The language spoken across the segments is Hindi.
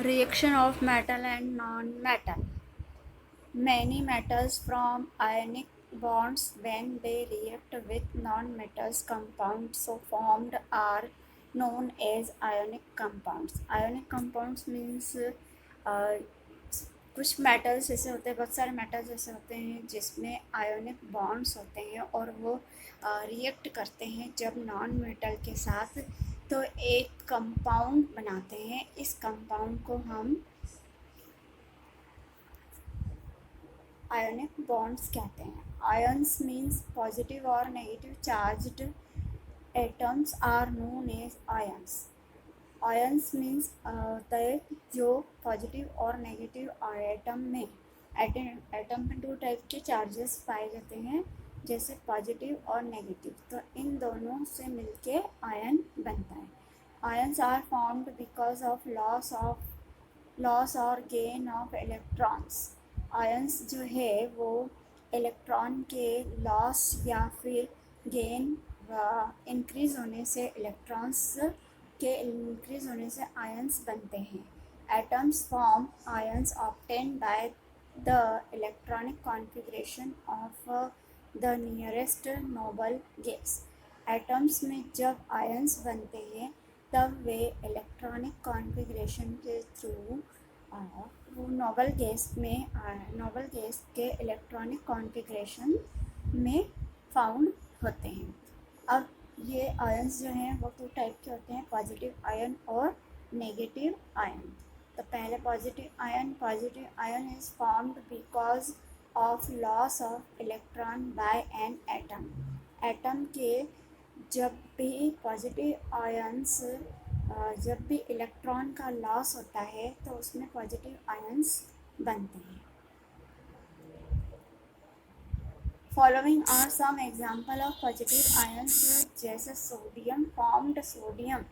Reaction of metal and non-metal. Many metals form ionic bonds when they react with non-metals. Compounds so formed are known as ionic compounds. Ionic compounds means कुछ मेटल्स ऐसे होते हैं, बहुत सारे मेटल्स ऐसे होते हैं जिसमें आयोनिक बॉन्ड्स होते हैं और वो रिएक्ट करते हैं जब नॉन मेटल के साथ, तो एक कंपाउंड बनाते हैं। इस कंपाउंड को हम आयोनिक बॉन्ड्स कहते हैं। आयंस मीन्स पॉजिटिव और negative charged atoms are known as ions. Ions means होता है जो पॉजिटिव और नेगेटिव एटम में एटम में दो टाइप के चार्जेस पाए जाते हैं, जैसे पॉजिटिव और नेगेटिव, तो इन दोनों से मिलके आयन बनता है। Ions are formed because of loss और गेन ऑफ इलेक्ट्रॉन्स। आयंस जो है वो इलेक्ट्रॉन के लॉस या फिर गेन इंक्रीज होने से, इलेक्ट्रॉन्स के इंक्रीज होने से आयंस बनते हैं। Atoms form ions obtained by the electronic configuration of the nearest noble gas. Atoms में जब आयंस बनते हैं तब वे इलेक्ट्रॉनिक कॉन्फ़िगरेशन के थ्रू वो नोबल गैस के इलेक्ट्रॉनिक कॉन्फ़िगरेशन में फाउंड होते हैं। अब ये आयंस जो हैं वो टू टाइप के होते हैं, पॉजिटिव आयन और नेगेटिव आयन। तो पहले positive ion is formed because of loss of electron by an atom. Atom के जब भी पॉजिटिव आयंस जब भी इलेक्ट्रॉन का लॉस होता है तो उसमें पॉजिटिव आयंस बनते हैं। Following are some example of positive ions, जैसे sodium formed sodium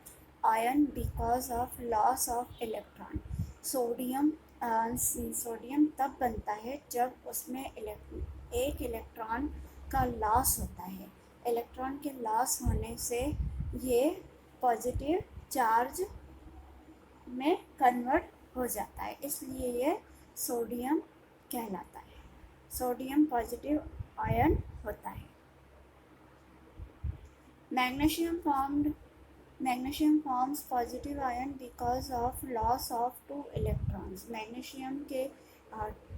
ion because of loss of electron. Sodium तब बनता है जब उसमें एक इलेक्ट्रॉन का लॉस होता है। इलेक्ट्रॉन के लॉस होने से ये पॉजिटिव चार्ज में कन्वर्ट हो जाता है, इसलिए ये सोडियम कहलाता है। सोडियम पॉजिटिव आयन होता है। Magnesium forms positive ion because of loss of 2 electrons. Magnesium के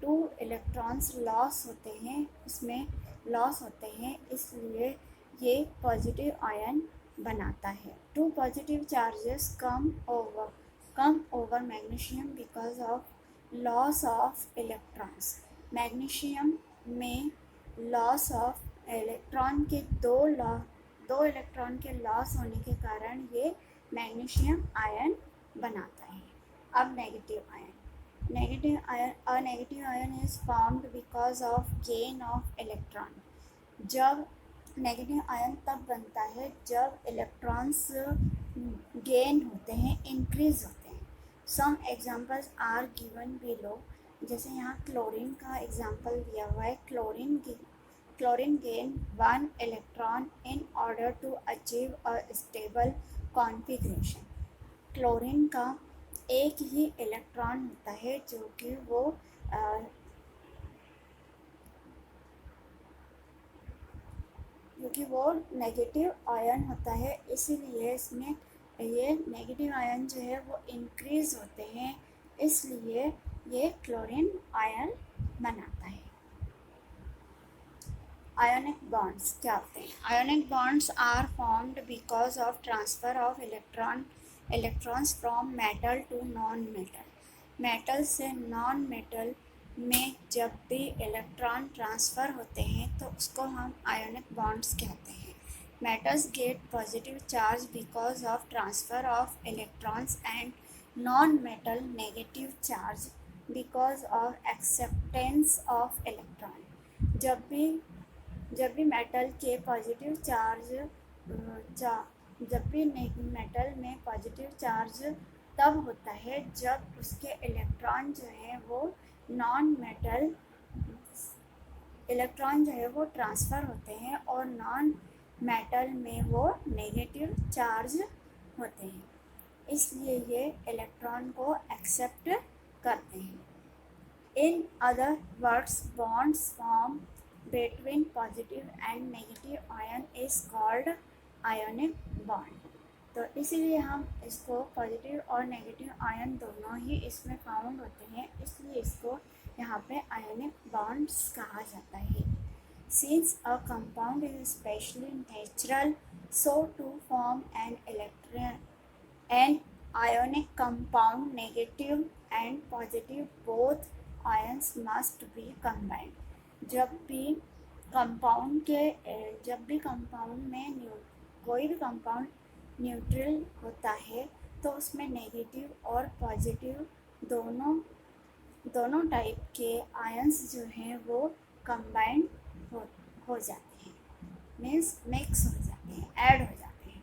2 इलेक्ट्रॉन्स लॉस होते हैं, इसमें लॉस होते हैं, इसलिए ये पॉजिटिव आयन बनाता है। 2 positive charges come over magnesium because of loss of electrons. Magnesium में लॉस ऑफ इलेक्ट्रॉन के दो इलेक्ट्रॉन के लॉस होने के कारण ये मैग्नीशियम आयन बनाता है। अब negative ion is formed because of gain of electron. जब नेगेटिव आयन तब बनता है जब इलेक्ट्रॉन्स गेन होते हैं, इंक्रीज होते हैं। Some examples are given below, जैसे यहाँ क्लोरीन का एग्जाम्पल दिया हुआ है। Chlorine gain 1 electron in order to achieve a stable configuration. Chlorine का एक ही इलेक्ट्रॉन होता है जो कि वो नेगेटिव आयन होता है, इसीलिए इसमें ये नेगेटिव आयन जो है वो इंक्रीज होते हैं, इसलिए ये क्लोरीन आयन बनाता है। आयोनिक बॉन्ड्स क्या होते हैं? Ionic bonds are formed because of transfer of electrons from metal to non metal. Metal से नॉन मेटल में जब भी इलेक्ट्रॉन ट्रांसफ़र होते हैं तो उसको हम आयोनिक बॉन्ड्स कहते हैं। Metals gate positive charge because of transfer of electrons and non metal negative charge because of acceptance of electron. जब भी मेटल के पॉजिटिव चार्ज जब भी मेटल में पॉजिटिव चार्ज तब होता है जब उसके इलेक्ट्रॉन जो है वो नॉन मेटल इलेक्ट्रॉन जो है वो ट्रांसफ़र होते हैं और नॉन मेटल में वो नेगेटिव चार्ज होते हैं। इसलिए ये इलेक्ट्रॉन को एक्सेप्ट करते हैं। In other words bonds form between positive and negative ion is called ionic bond. तो इसीलिए हम इसको पॉजिटिव और नेगेटिव आयन दोनों ही इसमें फाउंड होते हैं, इसलिए इसको यहाँ पे आयोनिक बॉन्ड्स कहा जाता है। Since a compound is specially natural, so to form an ionic compound, negative and positive both ions must be combined। जब भी कंपाउंड में कोई भी कंपाउंड न्यूट्रल होता है तो उसमें नेगेटिव और पॉजिटिव दोनों टाइप के आयंस जो हैं वो कंबाइंड हो जाते हैं, मीन्स मिक्स हो जाते हैं, ऐड हो जाते हैं।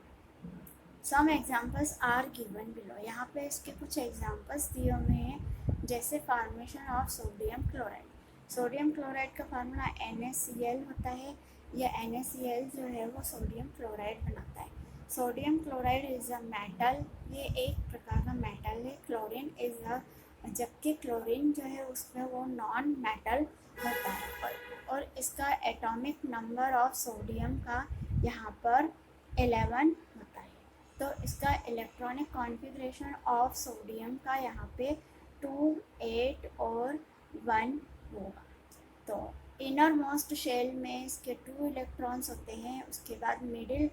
Some examples are given below. यहाँ पे इसके कुछ एग्जाम्पल्स दिए हुए हैं, जैसे formation of sodium chloride. Sodium chloride का फार्मूला NaCl होता है। यह NaCl जो है वो सोडियम क्लोराइड बनाता है। Sodium chloride is a metal, ये एक प्रकार का मेटल है। क्लोरीन इज़ अ, जबकि क्लोरीन जो है उसमें वो नॉन मेटल होता है, और इसका एटॉमिक नंबर ऑफ सोडियम का यहाँ पर 11 होता है। तो इसका इलेक्ट्रॉनिक कॉन्फ़िगरेशन ऑफ सोडियम का यहाँ पे 2, 8 और 1 होगा। तो इनर मोस्ट शेल में इसके 2 इलेक्ट्रॉन्स होते हैं। उसके बाद मिडिल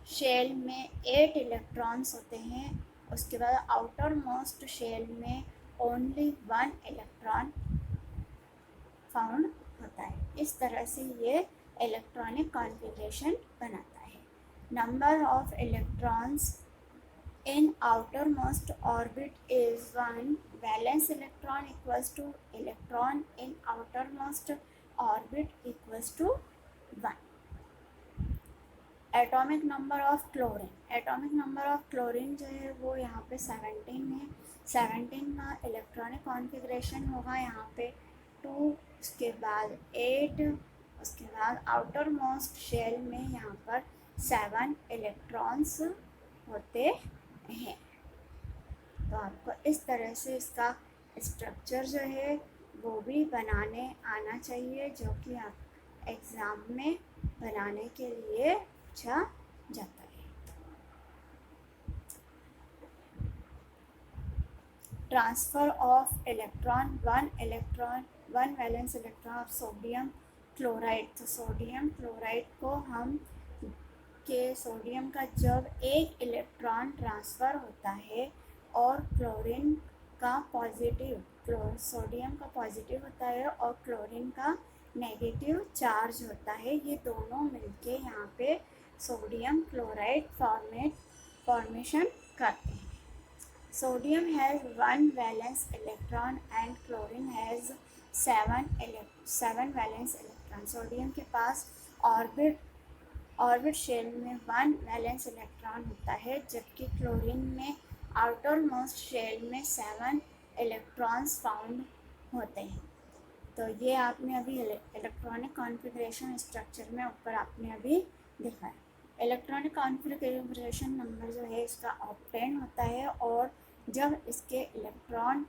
शेल में 8 इलेक्ट्रॉन्स होते हैं। उसके बाद आउटर मोस्ट शेल में ओनली 1 इलेक्ट्रॉन फाउंड होता है। इस तरह से ये इलेक्ट्रॉनिक कॉन्फ़िगरेशन बनाता है। Number of electrons in outermost orbit is 1. Valence electron equals to electron in outermost orbit equals to 1. Atomic number of chlorine. Atomic number of chlorine जो है वो यहाँ पे 17 है। 17 का इलेक्ट्रॉनिक कॉन्फ़िगरेशन होगा यहाँ पे 2, उसके बाद 8, उसके बाद आउटर मोस्ट शेल में यहाँ पर 7 इलेक्ट्रॉन्स होते हैं। तो आपको इस तरह से इसका स्ट्रक्चर जो है वो भी बनाने आना चाहिए, जो कि आप एग्ज़ाम में बनाने के लिए पूछा जाता है। Transfer of electron, one valence electron of sodium chloride. तो सोडियम क्लोराइड को सोडियम का जब एक इलेक्ट्रॉन ट्रांसफ़र होता है और क्लोरीन का सोडियम का पॉजिटिव होता है और क्लोरीन का नेगेटिव चार्ज होता है, ये दोनों मिलके यहाँ पे सोडियम क्लोराइड फॉर्मेशन करते हैं। Sodium has 1 valence electron and chlorine has 7 valence electron. Sodium के पास ऑर्बिट शेल में 1 वैलेंस इलेक्ट्रॉन होता है, जबकि क्लोरीन में आउटर मोस्ट शेल में 7 इलेक्ट्रॉन्स फाउंड होते हैं। तो ये आपने अभी इलेक्ट्रॉनिक कॉन्फ़िगरेशन स्ट्रक्चर में ऊपर आपने अभी देखा है। इलेक्ट्रॉनिक कॉन्फ़िगरेशन नंबर जो है इसका ऑक्टेन होता है, और जब इसके इलेक्ट्रॉन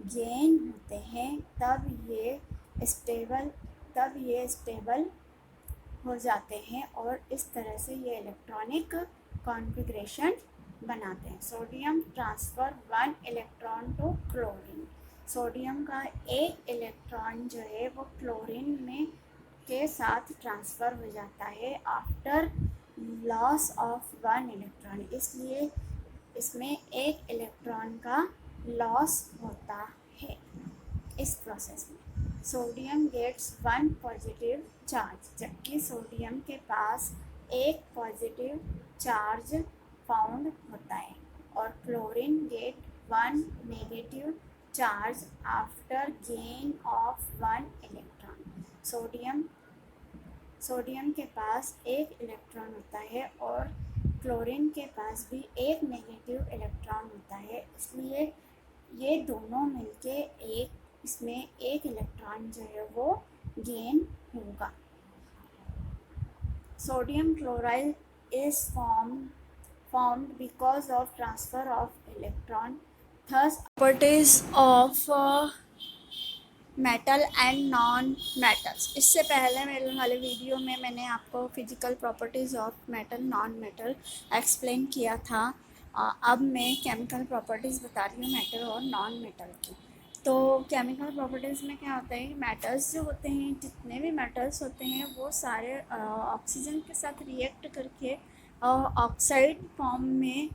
गेन होते हैं तब ये स्टेबल हो जाते हैं, और इस तरह से ये इलेक्ट्रॉनिक कॉन्फ़िगरेशन बनाते हैं। Sodium transfer 1 electron to chlorine. Sodium का एक इलेक्ट्रॉन जो है वो क्लोरीन में के साथ ट्रांसफ़र हो जाता है आफ्टर लॉस ऑफ 1 इलेक्ट्रॉन, इसलिए इसमें एक इलेक्ट्रॉन का लॉस होता है इस प्रोसेस में। सोडियम गेट्स 1 पॉजिटिव चार्ज, जबकि सोडियम के पास एक पॉजिटिव चार्ज फाउंड होता है, और chlorine get 1 negative charge after gain of 1 electron. Sodium के पास एक इलेक्ट्रॉन होता है और क्लोरीन के पास भी एक नेगेटिव इलेक्ट्रॉन होता है, इसलिए ये दोनों मिलके इसमें एक इलेक्ट्रॉन जो है वो गेन होगा। Sodium chloride is formed because of transfer of electron. Thus, properties of metal and non metals. इससे पहले मेरे वाले वीडियो में मैंने आपको physical properties of metal non metal explain किया था। अब मैं केमिकल प्रॉपर्टीज़ बता रही हूँ मेटल और नॉन मेटल की। तो केमिकल प्रॉपर्टीज़ में क्या होता है कि मेटल्स जो होते हैं, जितने भी मेटल्स होते हैं वो सारे ऑक्सीजन के साथ रिएक्ट करके ऑक्साइड फॉर्म में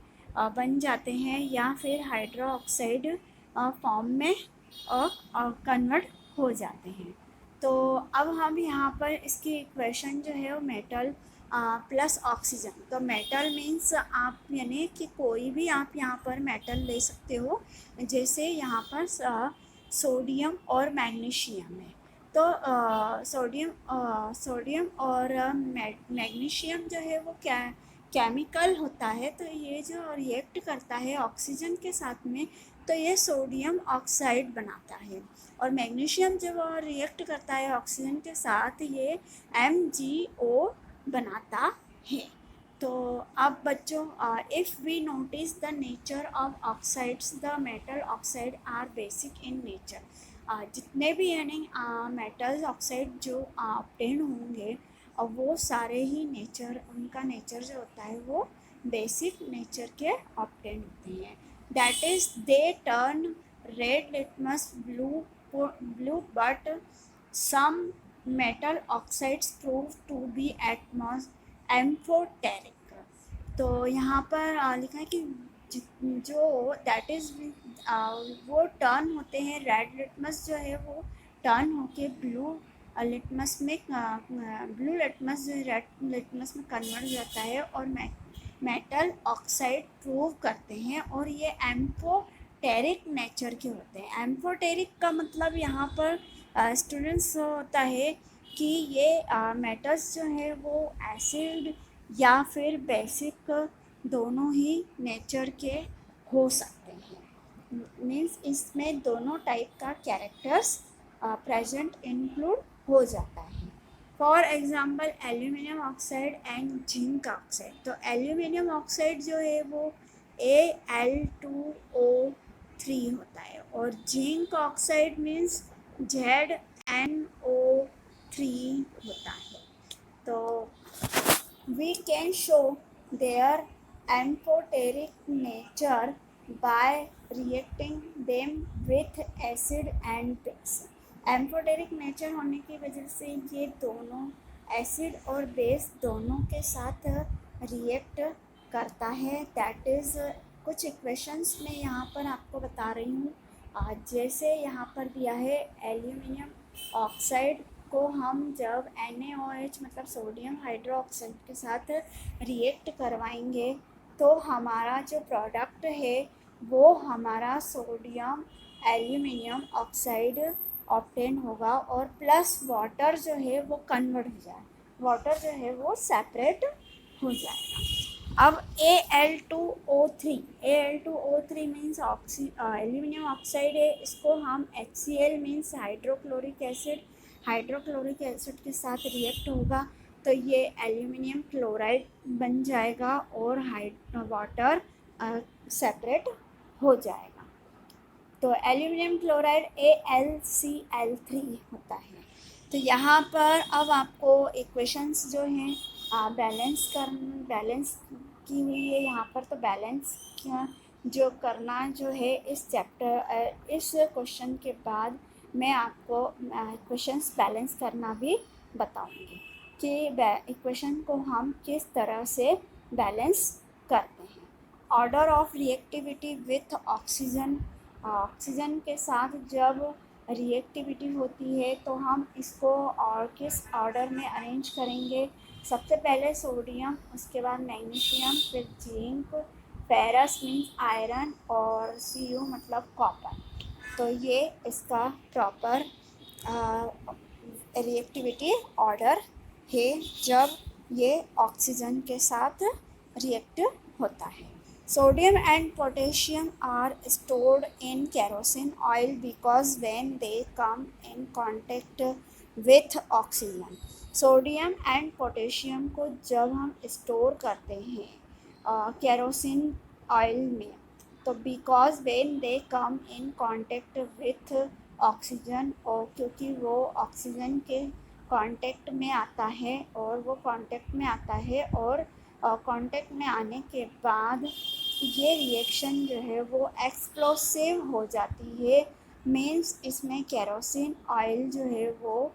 बन जाते हैं या फिर हाइड्रो ऑक्साइड फॉर्म में कन्वर्ट हो जाते हैं। तो अब हम यहाँ पर इसकी इक्वेशन जो है वो मेटल प्लस ऑक्सीजन। तो मेटल मीन्स आप यानी कि कोई भी आप यहाँ पर मेटल ले सकते हो, जैसे यहाँ पर सोडियम और मैग्नीशियम है। तो सोडियम और मैग्नीशियम जो है वो क्या केमिकल होता है। तो ये जो रिएक्ट करता है ऑक्सीजन के साथ में, तो ये सोडियम ऑक्साइड बनाता है। और मैग्नीशियम जब रिएक्ट करता है ऑक्सीजन के साथ, ये MgO बनाता है। तो अब बच्चों, if we notice the nature of oxides, the metal oxide are basic in nature. जितने भी यानी मेटल्स ऑक्साइड जो ऑब्टेन होंगे, और वो सारे ही नेचर, उनका नेचर जो होता है वो बेसिक नेचर के ऑब्टेन होते हैं। That is they turn red litmus blue, but some metal oxides prove to be amphoteric। तो यहाँ पर लिखा है कि जो दैट इज़ वो टर्न होते हैं, रेड लिटमस जो है वो टर्न होके ब्लू लिटमस में ब्लू लिटमस जो रेड लिटमस में कन्वर्ट हो जाता है और मेटल ऑक्साइड प्रूव करते हैं, और ये एम्फोटेरिक नेचर के होते हैं। एम्फोटेरिक का मतलब यहाँ पर स्टूडेंट्स होता है कि ये मेटल्स जो है वो एसिड या फिर बेसिक दोनों ही नेचर के हो सकते हैं। मीन्स इसमें दोनों टाइप का कैरेक्टर्स प्रेजेंट इंक्लूड हो जाता है। For example aluminium oxide and zinc oxide. तो एल्यूमिनियम ऑक्साइड जो है वो Al2O3 होता है, और जिंक ऑक्साइड मीन्स ZnO3 होता है। तो we can show their amphoteric nature by reacting them with acid and base। Amphoteric nature होने की वजह से ये दोनों एसिड और बेस दोनों के साथ रिएक्ट करता है। दैट इज़ कुछ इक्वेशंस में यहाँ पर आपको बता रही हूँ। जैसे यहाँ पर दिया है एल्यूमिनियम ऑक्साइड को हम जब NaOH मतलब सोडियम हाइड्रोक्साइड के साथ रिएक्ट करवाएंगे, तो हमारा जो प्रोडक्ट है वो हमारा सोडियम एल्यूमिनियम ऑक्साइड ऑब्टेन होगा, और प्लस वाटर जो है वो कन्वर्ट हो जाए, वाटर जो है वो सेपरेट हो जाएगा। अब Al2O3 मीन्स एल्यूमिनियम ऑक्साइड है, इसको हम HCl मीन्स हाइड्रोक्लोरिक एसिड के साथ रिएक्ट होगा, तो ये एल्यूमिनियम क्लोराइड बन जाएगा और वाटर सेपरेट हो जाएगा। तो एल्यूमिनियम क्लोराइड AlCl3 होता है। तो यहाँ पर अब आपको इक्वेशंस जो हैं बैलेंस की हुई है यहाँ पर। तो बैलेंस जो करना जो है इस क्वेश्चन के बाद मैं आपको इक्वेशंस बैलेंस करना भी बताऊँगी कि इक्वेशन को हम किस तरह से बैलेंस करते हैं। Order of reactivity with oxygen. Oxygen के साथ जब रिएक्टिविटी होती है तो हम इसको और किस ऑर्डर में अरेंज करेंगे। सबसे पहले सोडियम, उसके बाद मैग्नीशियम, फिर जिंक, फेरस मीन्स आयरन, और Cu मतलब कॉपर। तो ये इसका प्रॉपर रिएक्टिविटी ऑर्डर है जब ये ऑक्सीजन के साथ रिएक्ट होता है। Sodium and potassium are stored in kerosene oil because when they come in contact with oxygen, sodium and potassium को जब हम स्टोर करते हैं केरोसिन ऑयल में। तो because when they come in contact with oxygen, और क्योंकि वो ऑक्सीजन के कांटेक्ट में आता है, और वो कांटेक्ट में आता है, और कांटेक्ट में आने के बाद ये रिएक्शन जो है वो एक्सप्लोसिव हो जाती है। मीन्स इसमें केरोसिन ऑयल जो है वो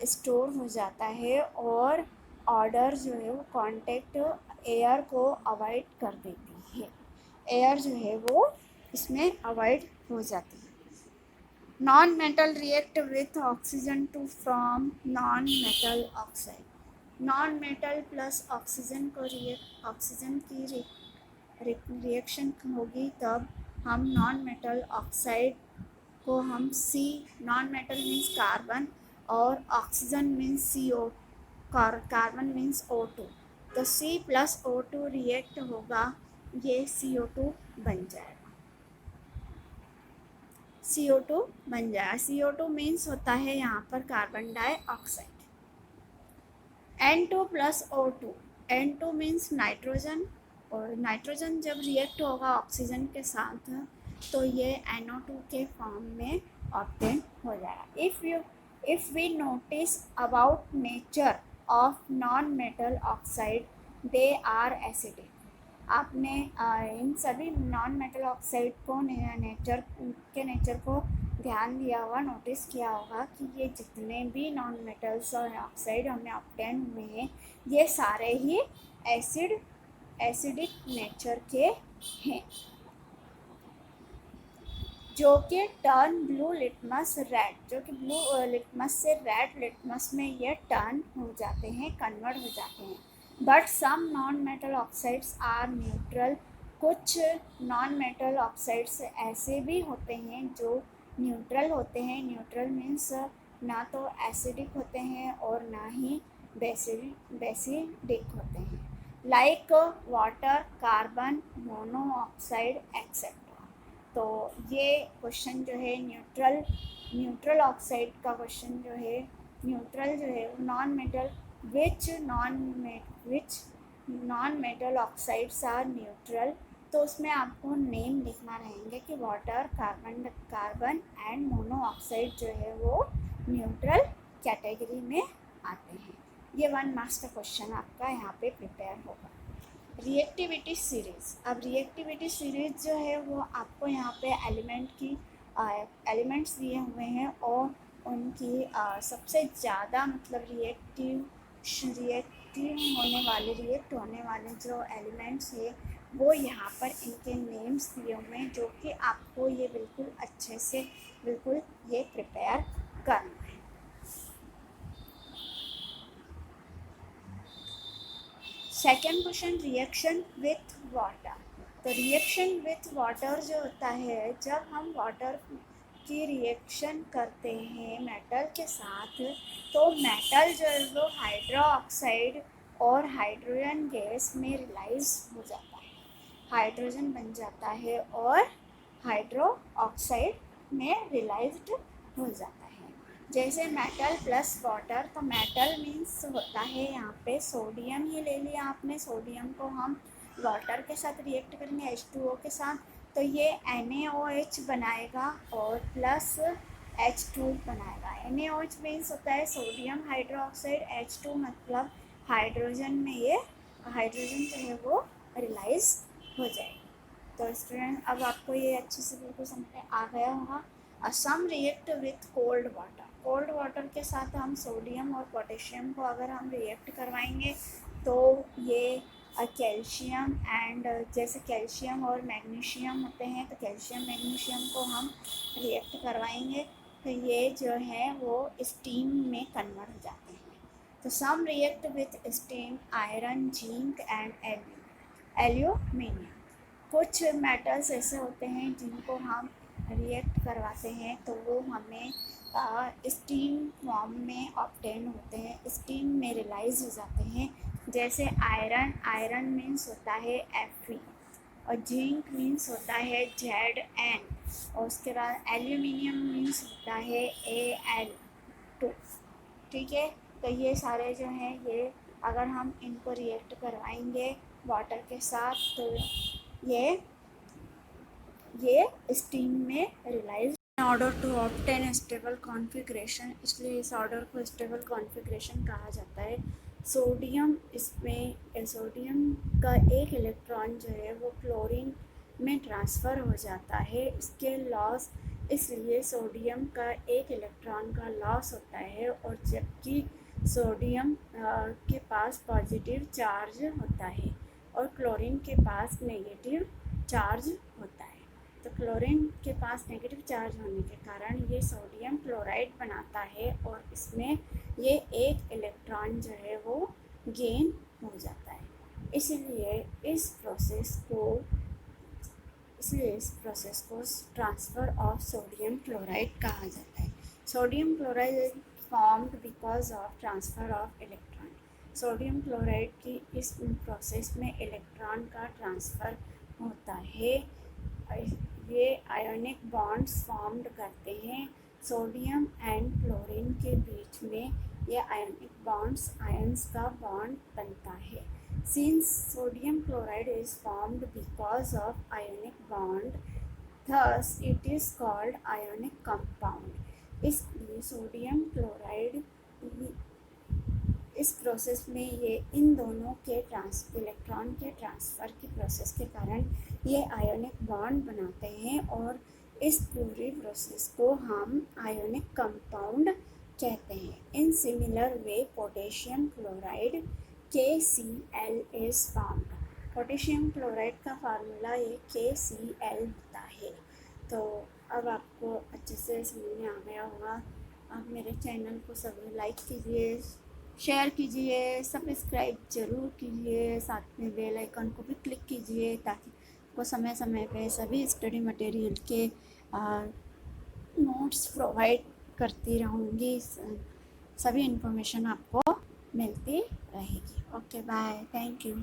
स्टोर हो जाता है, और ऑर्डर जो है वो कांटेक्ट एयर को अवॉइड कर देती है। एयर जो है वो इसमें अवॉइड हो जाती है। Non metal react with oxygen to form non metal oxide. Non metal plus oxygen को ऑक्सीजन की रिएक्शन होगी, तब हम नॉन मेटल ऑक्साइड को हम C, non metal means carbon, और oxygen means CO, carbon means O2। तो C प्लस O2 रिएक्ट होगा, ये CO2 बन जाएगा। CO2 बन जाएगा। CO2 मीन्स होता है यहाँ पर carbon dioxide. N2 plus O2, N2 means nitrogen, और नाइट्रोजन जब रिएक्ट होगा ऑक्सीजन के साथ तो ये NO2 के फॉर्म में ऑब्टेन हो जाएगा। If we notice about nature of non metal oxide, they are acidic. आपने इन सभी नॉन मेटल ऑक्साइड को नेचर को ध्यान दिया होगा, नोटिस किया होगा कि ये जितने भी नॉन मेटल्स और ऑक्साइड हमें ऑब्टेन हुए हैं, ये सारे ही एसिडिक नेचर के हैं, जो कि टर्न ब्लू लिटमस रेड, जो कि ब्लू लिटमस से रेड लिटमस में ये टर्न हो जाते हैं, कन्वर्ट हो जाते हैं। But some non metal oxides are neutral. कुछ नॉन मेटल ऑक्साइड्स ऐसे भी होते हैं जो न्यूट्रल होते हैं। न्यूट्रल मीन्स ना तो एसिडिक होते हैं और ना ही बेसिडिक होते हैं, like water, carbon monoxide etcetera. तो ये क्वेश्चन जो है न्यूट्रल ऑक्साइड का क्वेश्चन जो है, न्यूट्रल जो है non metal, which non metal oxides are neutral. तो उसमें आपको नेम लिखना रहेंगे कि वाटर, कार्बन एंड मोनोऑक्साइड जो है वो न्यूट्रल कैटेगरी में आते हैं। ये 1 मार्क्स का क्वेश्चन आपका यहाँ पे प्रिपेयर होगा। Reactivity series. अब रिएक्टिविटी सीरीज़ जो है वो आपको यहाँ पे एलिमेंट्स दिए हुए हैं, और उनकी सबसे ज़्यादा मतलब रिएक्ट होने वाले जो एलिमेंट्स है वो यहाँ पर इनके नेम्स दिए हुए हैं, जो कि आपको ये बिल्कुल अच्छे से बिल्कुल ये प्रिपेयर करना है। Second question, reaction with water. तो रिएक्शन विथ वाटर जो होता है, जब हम वाटर की रिएक्शन करते हैं मेटल के साथ, तो मेटल जो है वो हाइड्रो ऑक्साइड और हाइड्रोजन गैस में रिलाइज हो जाता है, हाइड्रोजन बन जाता है और हाइड्रो ऑक्साइड में रिलाइज्ड हो जाता है। जैसे मेटल प्लस वाटर, तो मेटल मीन्स होता है यहाँ पे सोडियम ही ले लिया आपने, सोडियम को हम वाटर के साथ रिएक्ट करेंगे H2O के साथ, तो ये NaOH बनाएगा और प्लस H2 बनाएगा। NaOH मीन्स होता है सोडियम हाइड्रोक्साइड, H2 मतलब हाइड्रोजन में ये हाइड्रोजन जो है वो रिलाइज हो जाएगी। तो स्टूडेंट अब आपको ये अच्छे से बिल्कुल समझ में आ गया होगा। Some react with cold water. Cold water के साथ हम सोडियम और पोटेशियम को अगर हम रिएक्ट करवाएंगे तो ये कैल्शियम एंड जैसे कैल्शियम और मैग्नीशियम होते हैं, तो कैल्शियम मैग्नीशियम को हम रिएक्ट करवाएंगे तो ये जो है वो स्टीम में कन्वर्ट हो जाते हैं। तो some react with steam, iron, zinc and aluminium. कुछ मेटल्स ऐसे होते हैं जिनको हम रिएक्ट करवाते हैं तो वो हमें स्टीम फॉर्म में ऑब्टेन होते हैं, स्टीम में रिलाइज हो जाते हैं। जैसे आयरन मीन्स होता है Fe, और जिंक मीन्स होता है Zn, और उसके बाद एल्यूमिनियम मीन्स होता है Al2। ठीक है, तो ये सारे जो हैं ये अगर हम इनको रिएक्ट करवाएंगे वाटर के साथ, तो ये स्टीम में release. In order to obtain stable configuration, इसलिए इस ऑर्डर को स्टेबल कॉन्फ़िगरेशन कहा जाता है। सोडियम का एक इलेक्ट्रॉन जो है वो क्लोरीन में ट्रांसफ़र हो जाता है, इसके लॉस, इसलिए सोडियम का एक इलेक्ट्रॉन का लॉस होता है, और जबकि सोडियम के पास पॉजिटिव चार्ज होता है और क्लोरीन के पास नेगेटिव चार्ज होता है। तो क्लोरीन के पास नेगेटिव चार्ज होने के कारण ये सोडियम क्लोराइड बनाता है, और इसमें ये एक इलेक्ट्रॉन जो है वो गेन हो जाता है। इसलिए इस प्रोसेस को ट्रांसफ़र ऑफ सोडियम क्लोराइड कहा जाता है। Sodium chloride is formed because of transfer of electron. Sodium chloride की इस प्रोसेस में इलेक्ट्रॉन का ट्रांसफ़र होता है। ये आयोनिक बॉन्ड्स फॉर्म्ड करते हैं। सोडियम एंड क्लोरीन के बीच में ये आयोनिक बॉन्ड्स, आयंस का बॉन्ड बनता है। Since sodium chloride is formed because of ionic bond, thus it is called ionic compound. इसलिए सोडियम क्लोराइड इस प्रोसेस में ये इन दोनों के इलेक्ट्रॉन के ट्रांसफ़र की प्रोसेस के कारण ये आयोनिक बॉन्ड बनाते हैं, और इस पूरी प्रोसेस को हम आयोनिक कंपाउंड कहते हैं। In similar way potassium chloride KCl is formed. Potassium chloride का फार्मूला ये KCl होता है। तो अब आपको अच्छे से समझ में आ गया होगा। आप मेरे चैनल को सभी लाइक कीजिए, शेयर कीजिए, सब्सक्राइब ज़रूर कीजिए, साथ में बेल आइकन को भी क्लिक कीजिए, ताकि आपको समय समय पे सभी स्टडी मटेरियल के नोट्स प्रोवाइड करती रहूँगी, सभी इन्फॉर्मेशन आपको मिलती रहेगी। Okay, bye, thank you.